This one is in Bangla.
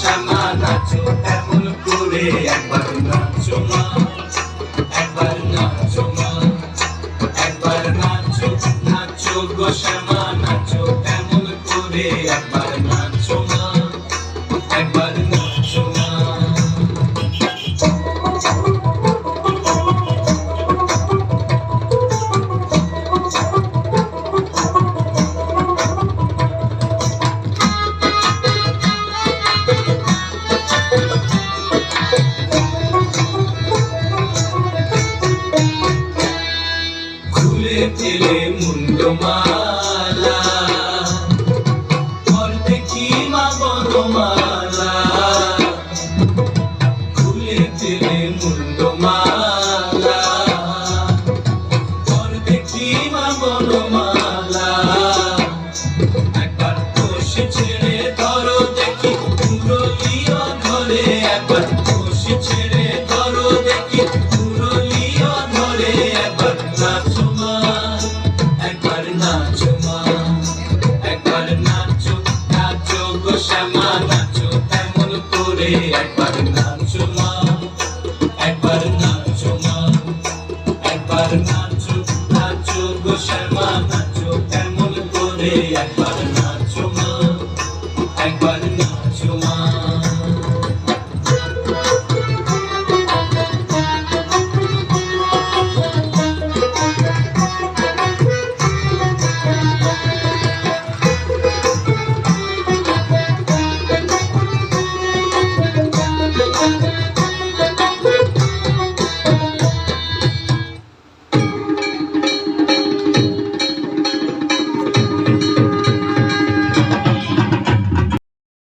শ্যামা নাচো তেমন করে, একবার নাচো মা, একবার নাচো মা, একবার নাচো নাচো গো শ্যামা নাচো তেমন করে, একবার নাচো মা, একবার নাচো মা। খুলে দিলে মুন্ডমালা, করতে কি মা বনমালা, খুলে দিলে মুন্ডমালা, করতে কি মা বনমালা, একবার বসে ছেড়ে ধরো দেখি পুরলিও ধরে, একবার বসে ছেড়ে ধরো দেখি পুরলিও ধরে, একবার নাচো মা, একবার নাচো মা, একবার নাচো নাচো গো শ্যামা নাচো তেমন করে, একবার